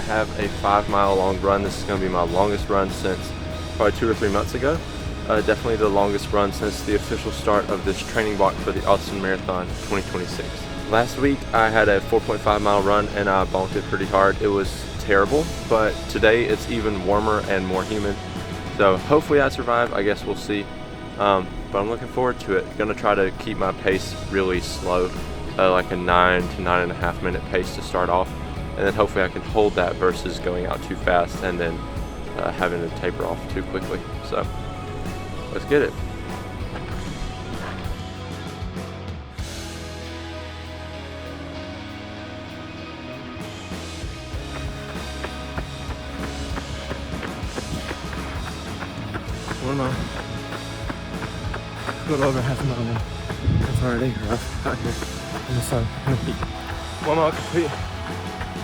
have a 5 mile long run. This is going to be my longest run since probably 2 or 3 months ago. Definitely the longest run since the official start of this training block for the Austin Marathon 2026. Last week I had a 4.5 mile run and I bonked it pretty hard. It was terrible, but today it's even warmer and more humid. So hopefully I survive. I guess we'll see. But I'm looking forward to it. Gonna try to keep my pace really slow, like a 9 to 9.5 minute pace to start off, and then hopefully I can hold that versus going out too fast and then having to taper off too quickly. So let's get it. One mile. A little over half a mile now. It's already rough out here in the sun and the heat. 1 mile complete.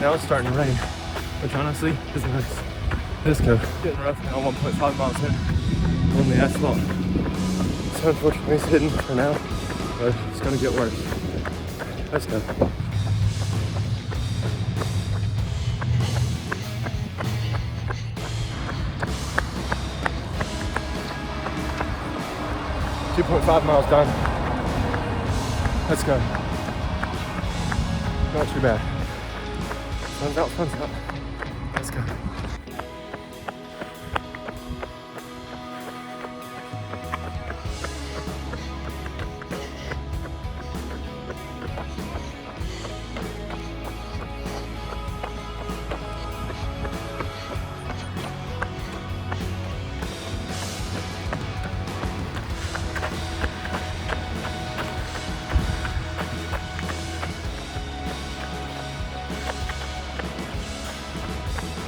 Now it's starting to rain, which honestly is nice. This go getting rough now, 1.5 miles in on the asphalt. So unfortunately it's hidden for now, but it's gonna get worse. Let's go. .5 miles done. Let's go. Not too bad. Sun's out, sun's out. Let's go.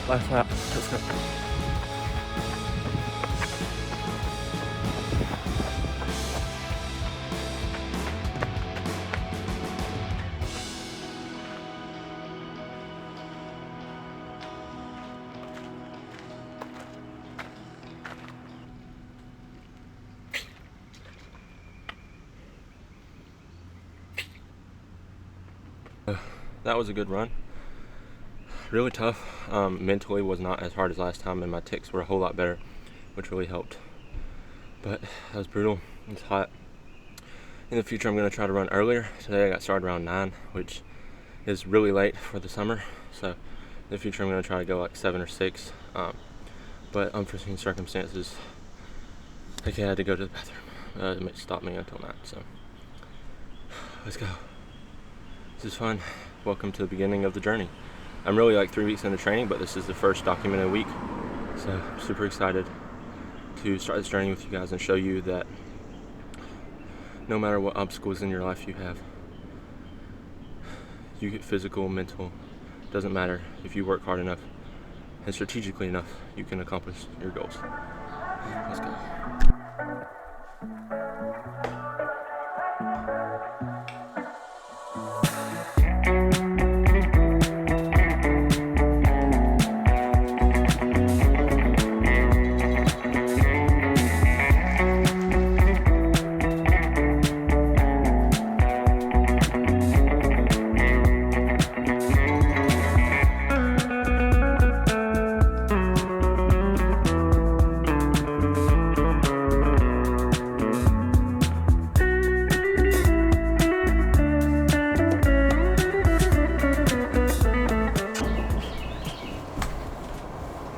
Last lap, let's go. That was a good run. Really tough. Mentally was not as hard as last time, and my ticks were a whole lot better, which really helped. But that was brutal. It's hot. In the future I'm going to try to run earlier. Today I got started around 9, which is really late for the summer, so in the future I'm going to try to go like 7 or 6, but unforeseen circumstances, I had to go to the bathroom. It stopped me until 9, so let's go. This is fun. Welcome to the beginning of the journey. I'm really like 3 weeks into training, but this is the first documented week. So I'm super excited to start this journey with you guys and show you that no matter what obstacles in your life you have, you get physical, mental, doesn't matter. If you work hard enough and strategically enough, you can accomplish your goals. Let's go.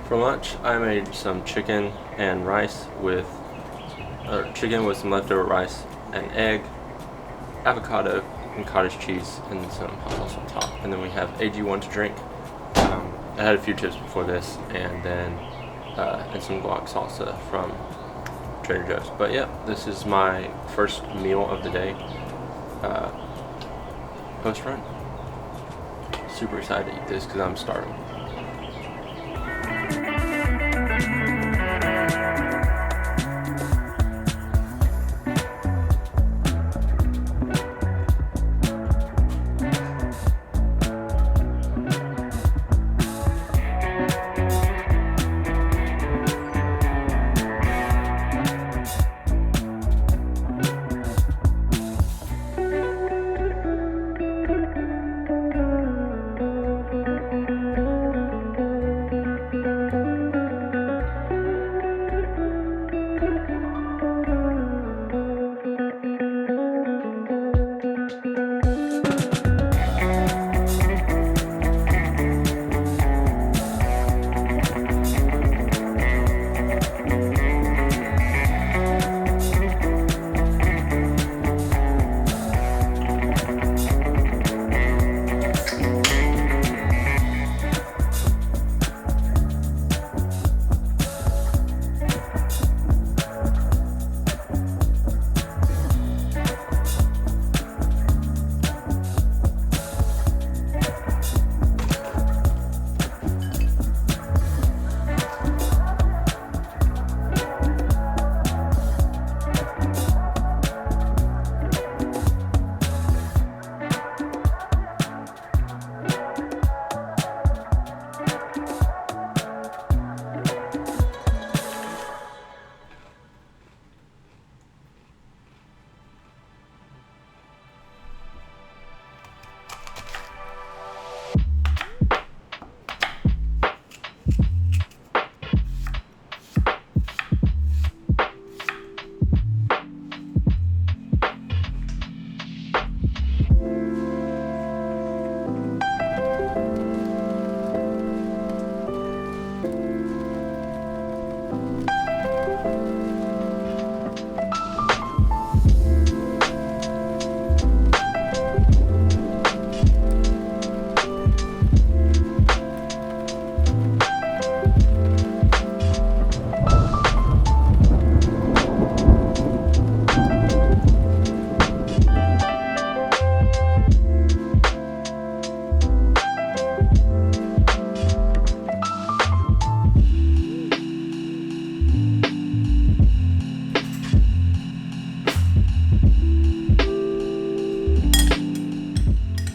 For lunch, I made some chicken and rice with, chicken with some leftover rice, an egg, avocado, and cottage cheese, and some hot sauce on top. And then we have AG1 to drink. I had a few chips before this, and then and some guac salsa from Trader Joe's. But yeah, this is my first meal of the day post-run. Super excited to eat this because I'm starving.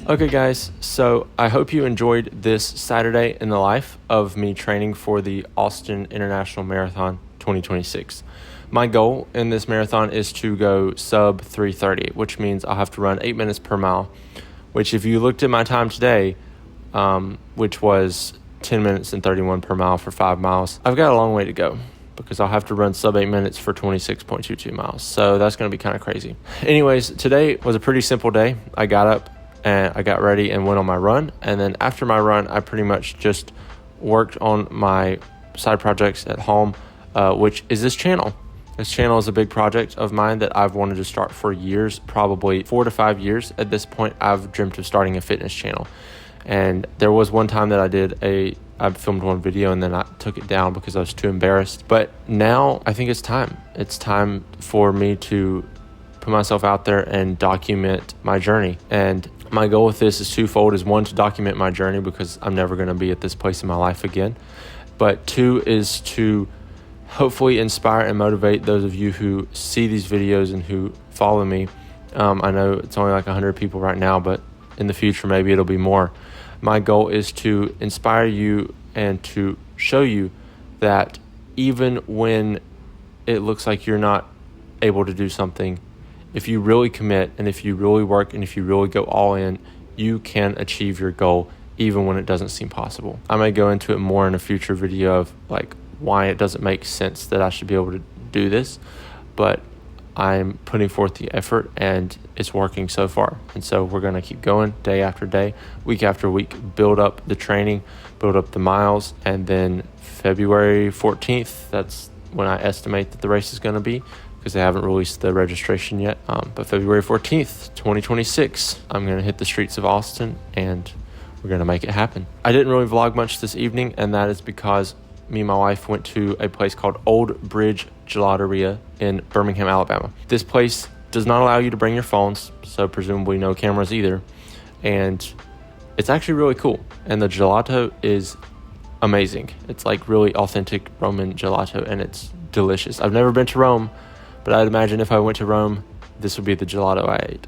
Okay guys, so I hope you enjoyed this Saturday in the life of me training for the Austin International Marathon 2026. My goal in this marathon is to go sub 3:30, which means I'll have to run 8 minutes per mile, which if you looked at my time today, which was 10 minutes and 31 per mile for 5 miles, I've got a long way to go because I'll have to run sub 8 minutes for 26.22 miles. So that's going to be kind of crazy. Anyways, today was a pretty simple day. I got up and I got ready and went on my run. And then after my run, I pretty much just worked on my side projects at home, which is this channel. This channel is a big project of mine that I've wanted to start for years, probably 4 to 5 years. At this point, I've dreamt of starting a fitness channel. And there was one time that I filmed one video and then I took it down because I was too embarrassed. But now I think it's time. It's time for me to put myself out there and document my journey. And my goal with this is twofold. Is one, to document my journey because I'm never going to be at this place in my life again. But two is to hopefully inspire and motivate those of you who see these videos and who follow me. I know it's only like 100 people right now, but in the future, maybe it'll be more. My goal is to inspire you and to show you that even when it looks like you're not able to do something, if you really commit and if you really work and if you really go all in, you can achieve your goal even when it doesn't seem possible. I may go into it more in a future video of like why it doesn't make sense that I should be able to do this, but I'm putting forth the effort and it's working so far. And so we're going to keep going day after day, week after week, build up the training, build up the miles. And then February 14th, that's when I estimate that the race is going to be, because they haven't released the registration yet. But February 14th, 2026, I'm going to hit the streets of Austin and we're going to make it happen. I didn't really vlog much this evening, and that is because me and my wife went to a place called Old Bridge Gelateria in Birmingham, Alabama. This place does not allow you to bring your phones, so presumably no cameras either. And it's actually really cool. And the gelato is amazing. It's like really authentic Roman gelato, and it's delicious. I've never been to Rome, but I'd imagine if I went to Rome, this would be the gelato I ate.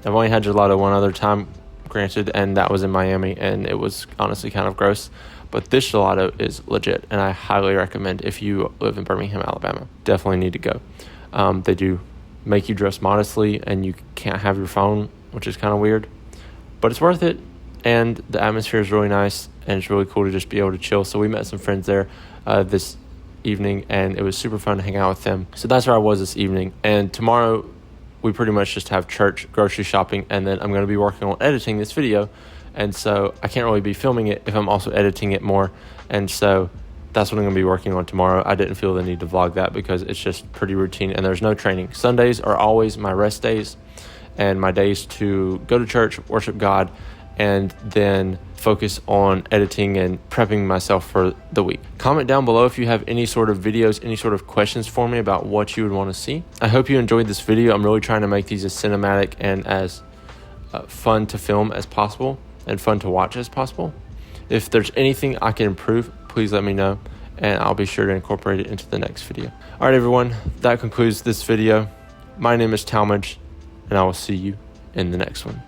I've only had gelato one other time, granted, and that was in Miami, and it was honestly kind of gross. But this gelato is legit, and I highly recommend if you live in Birmingham, Alabama. Definitely need to go. They do make you dress modestly, and you can't have your phone, which is kind of weird. But it's worth it, and the atmosphere is really nice, and it's really cool to just be able to chill. So we met some friends there this evening, and it was super fun to hang out with them. So that's where I was this evening. And tomorrow, we pretty much just have church, grocery shopping, and then I'm going to be working on editing this video. And so I can't really be filming it if I'm also editing it more. And so that's what I'm going to be working on tomorrow. I didn't feel the need to vlog that because it's just pretty routine and there's no training. Sundays are always my rest days and my days to go to church, worship God, and then focus on editing and prepping myself for the week. Comment down below if you have any sort of videos, any sort of questions for me about what you would want to see. I hope you enjoyed this video. I'm really trying to make these as cinematic and as fun to film as possible and fun to watch as possible. If there's anything I can improve, please let me know, and I'll be sure to incorporate it into the next video. All right, everyone, that concludes this video. My name is Talmadge, and I will see you in the next one.